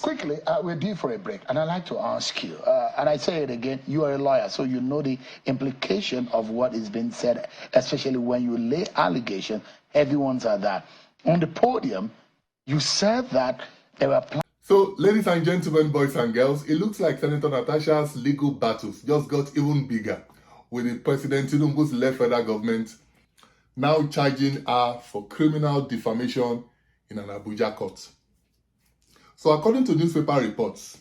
Quickly, we're due for a break, and I'd like to ask you, and I say it again, you are a lawyer, so you know the implication of what is being said, especially when you lay allegations, heavy ones are that. On the podium, you said that there were plans. So, ladies and gentlemen, boys and girls, it looks like Senator Natasha's legal battles just got even bigger, with the President Tinubu's led federal government now charging her for criminal defamation in an Abuja court. So according to newspaper reports,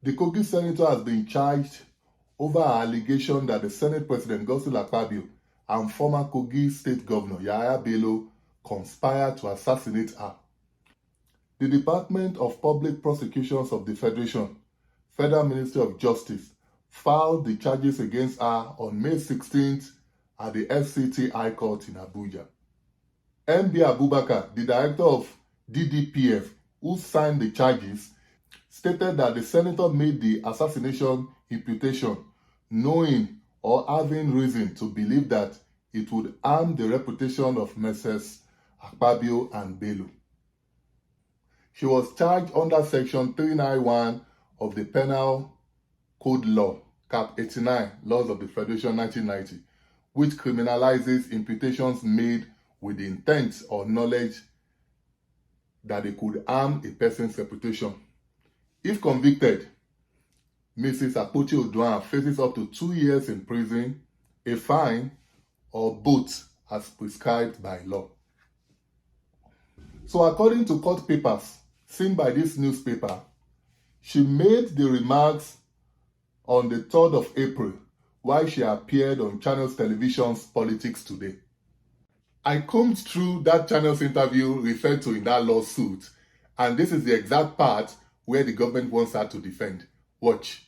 the Kogi Senator has been charged over an allegation that the Senate President Godswill Akpabio and former Kogi State Governor Yahaya Bello conspired to assassinate her. The Department of Public Prosecutions of the Federation, Federal Ministry of Justice, filed the charges against her on May 16th at the FCT High Court in Abuja. MB Abubakar, the director of DDPF, who signed the charges, stated that the senator made the assassination imputation knowing or having reason to believe that it would harm the reputation of Messrs. Akpabio and Bello. She was charged under Section 391 of the Penal Code Law, Cap 89, Laws of the Federation 1990, which criminalizes imputations made with the intent or knowledge that they could harm a person's reputation. If convicted, Mrs. Akpoti-Uduaghan faces up to 2 years in prison, a fine, or both as prescribed by law. So according to court papers seen by this newspaper, she made the remarks on the 3rd of April while she appeared on Channels Television's Politics Today. I combed through that channel's interview referred to in that lawsuit, and this is the exact part where the government wants her to defend. Watch.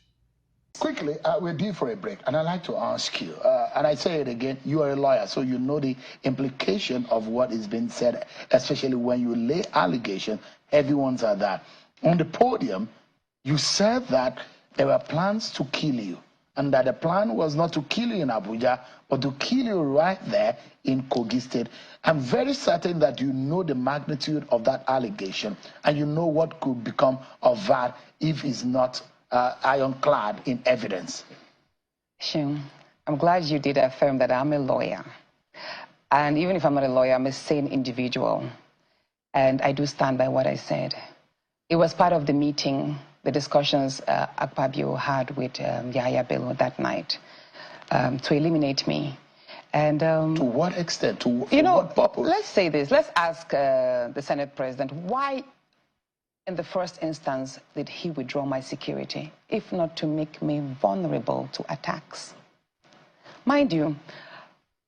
Quickly, we're due for a break, and I'd like to ask you, and I say it again, you are a lawyer, so you know the implication of what is being said, especially when you lay allegations, heavy ones are that. On the podium, you said that there were plans to kill you, and that the plan was not to kill you in Abuja, but to kill you right there in Kogi State. I'm very certain that you know the magnitude of that allegation, and you know what could become of that if it's not ironclad in evidence. Suing, I'm glad you did affirm that I'm a lawyer. And even if I'm not a lawyer, I'm a sane individual. And I do stand by what I said. It was part of the meeting, the discussions Akpabio had with Yahaya Bello that night to eliminate me. And to what extent? To what purpose? Let's say this. Let's ask the Senate President, why in the first instance did he withdraw my security, if not to make me vulnerable to attacks? Mind you,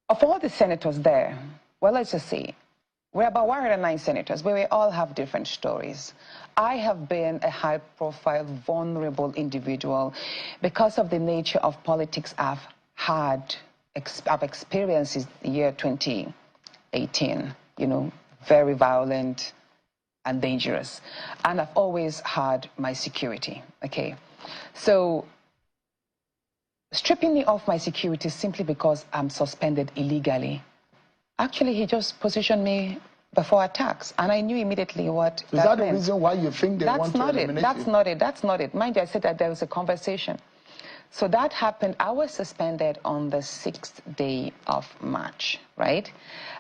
of all the senators there, well, let's just say, we're about 109 senators, but we all have different stories. I have been a high-profile, vulnerable individual because of the nature of politics I've experienced in the year 2018, very violent and dangerous. And I've always had my security, okay? So stripping me of my security simply because I'm suspended illegally, actually he just positioned me before attacks, and I knew immediately what that meant. Is that the reason why you think they want to eliminate you? That's not it. That's not it. Mind you, I said that there was a conversation. So that happened. I was suspended on the 6th day of March, right?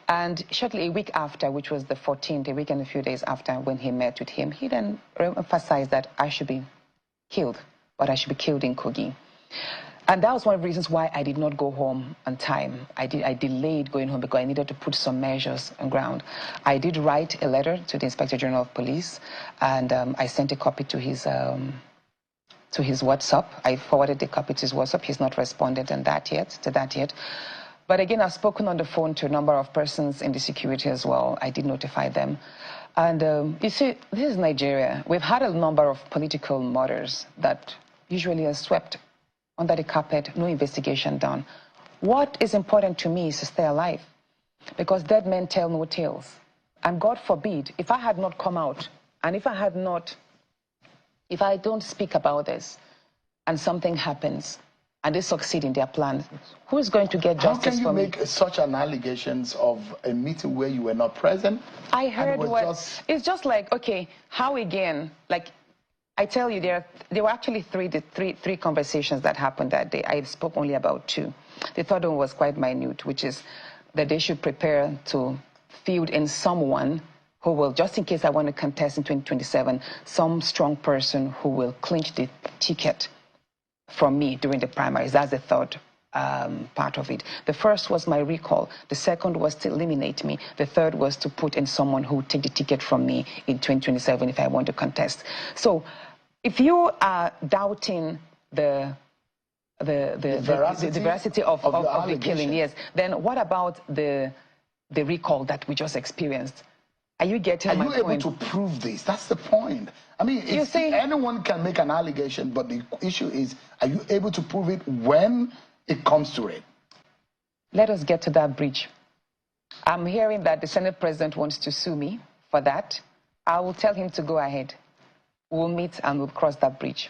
And shortly a week after, which was the 14th, a week and a few days after when he met with him, he then emphasized that I should be killed, but I should be killed in Kogi. And that was one of the reasons why I did not go home on time. I delayed going home because I needed to put some measures on ground. I did write a letter to the Inspector General of Police, and I sent a copy to his WhatsApp. I forwarded the copy to his WhatsApp. He's not responded to that yet. But again, I've spoken on the phone to a number of persons in the security as well. I did notify them. And you see, this is Nigeria. We've had a number of political murders that usually are swept under the carpet, no investigation done. What is important to me is to stay alive, because dead men tell no tales. And God forbid, if I had not come out, and if I don't speak about this, and something happens, and they succeed in their plan, who is going to get justice for me? How can you make such an allegations of a meeting where you were not present? I heard it's just like, okay, how again? Like, I tell you, there were actually three conversations that happened that day. I spoke only about two. The third one was quite minute, which is that they should prepare to field in someone who will, just in case I want to contest in 2027, some strong person who will clinch the ticket from me during the primaries. That's the third part of it. The first was my recall. The second was to eliminate me. The third was to put in someone who would take the ticket from me in 2027 if I want to contest. So if you are doubting the veracity of the killing, yes, then what about the recall that we just experienced? Are you getting my point? Are you able to prove this? That's the point. I mean, anyone can make an allegation, but the issue is, are you able to prove it when it comes to it? Let us get to that bridge. I'm hearing that the Senate President wants to sue me for that. I will tell him to go ahead. We'll meet and we'll cross that bridge.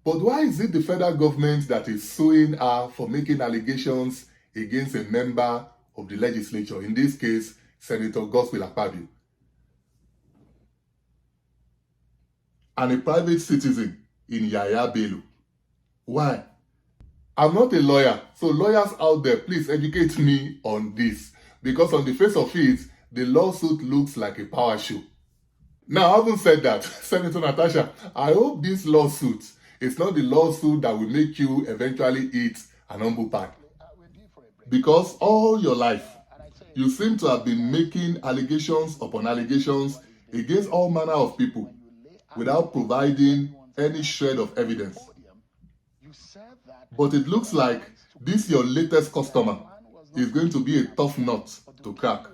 But why is it the federal government that is suing her for making allegations against a member of the legislature, in this case, Senator Godswill Akpabio, and a private citizen in Yaya Bello? Why? I'm not a lawyer, so lawyers out there, please educate me on this, because on the face of it, the lawsuit looks like a power show. Now, having said that, Senator Natasha, I hope this lawsuit is not the lawsuit that will make you eventually eat an humble pie. Because all your life, you seem to have been making allegations upon allegations against all manner of people without providing any shred of evidence. But it looks like this your latest customer is going to be a tough nut to crack.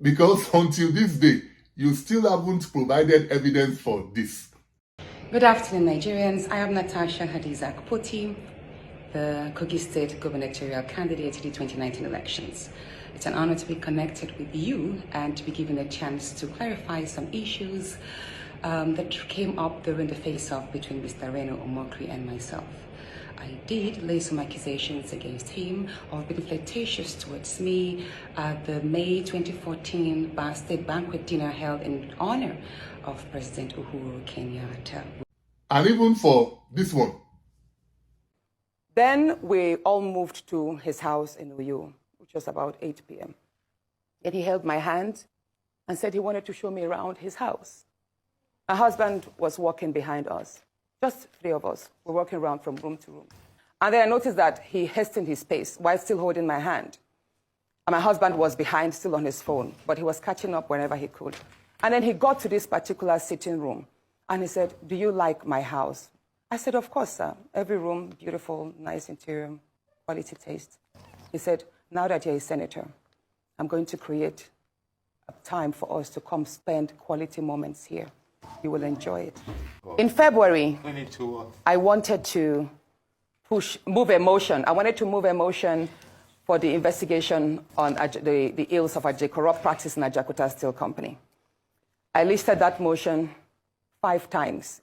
Because until this day, you still haven't provided evidence for this. Good afternoon, Nigerians. I am Natasha Akpoti, the Kogi State gubernatorial candidate to the 2019 elections. It's an honor to be connected with you and to be given a chance to clarify some issues that came up during the face-off between Mr. Reno Omokri and myself. I did lay some accusations against him of being flirtatious towards me at the May 2014 state banquet dinner held in honor of President Uhuru Kenyatta. And even for this one. Then we all moved to his house in Uyo, which was about 8 p.m. And he held my hand and said he wanted to show me around his house. My husband was walking behind us. Just three of us were walking around from room to room. And then I noticed that he hastened his pace while still holding my hand. And my husband was behind, still on his phone, but he was catching up whenever he could. And then he got to this particular sitting room, and he said, "Do you like my house?" I said, "Of course, sir. Every room, beautiful, nice interior, quality taste." He said, "Now that you're a senator, I'm going to create a time for us to come spend quality moments here. You will enjoy it." In February, I wanted to move a motion. I wanted to move a motion for the investigation on the ills of corrupt practice in Ajakuta Steel Company. I listed that motion 5 times.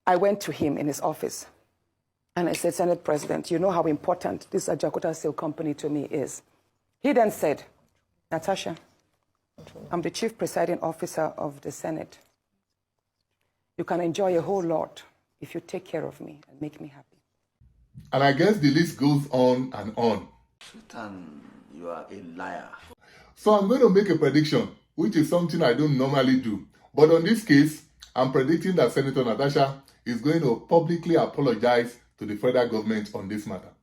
I went to him in his office, and I said, "Senate President, you know how important this Ajakuta Steel Company to me is." He then said, "Natasha, I'm the chief presiding officer of the Senate. You can enjoy a whole lot if you take care of me and make me happy." And I guess the list goes on and on. Sultan, you are a liar. So I'm going to make a prediction, which is something I don't normally do. But on this case, I'm predicting that Senator Natasha is going to publicly apologize to the federal government on this matter.